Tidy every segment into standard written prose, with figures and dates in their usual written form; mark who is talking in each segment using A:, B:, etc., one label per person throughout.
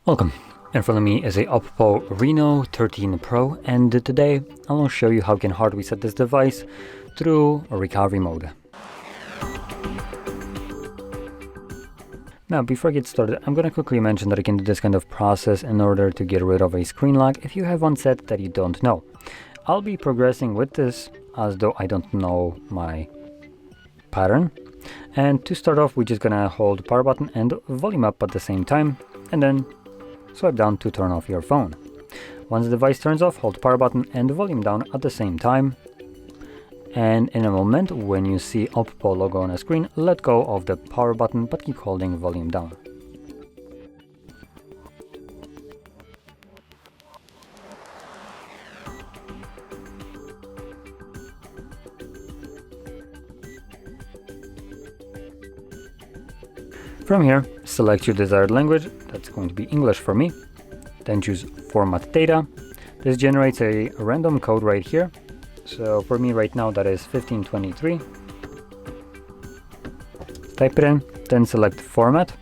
A: Welcome. In front of me is a Oppo Reno 13 Pro, and today I will show you how you can hard reset this device through recovery mode. Now, before I get started, I'm going to quickly mention that I can do this kind of process in order to get rid of a screen lock if you have one set that you don't know. I'll be progressing with this as though I don't know my pattern. And to start off, we're just going to hold power button and volume up at the same time, and then swipe down to turn off your phone. Once the device turns off, hold power button and volume down at the same time. And in a moment, when you see Oppo logo on a screen, let go of the power button but keep holding volume down. From here, select your desired language. That's going to be English for me. Then choose Format Data. This generates a random code right here. So for me right now, that is 1523. Type it in, then select Format.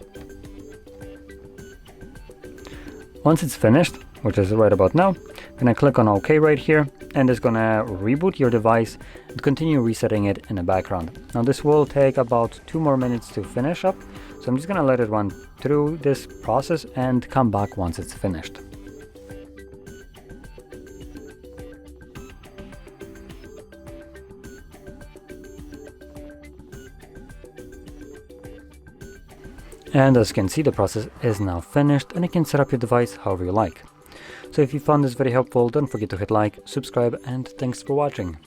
A: Once it's finished, which is right about now, I'm gonna click on OK right here, and it's gonna reboot your device and continue resetting it in the background. Now this will take about 2 more minutes to finish up, so I'm just gonna let it run through this process and come back once it's finished. And as you can see, the process is now finished and you can set up your device however you like. So if you found this very helpful, don't forget to hit like, subscribe, and thanks for watching.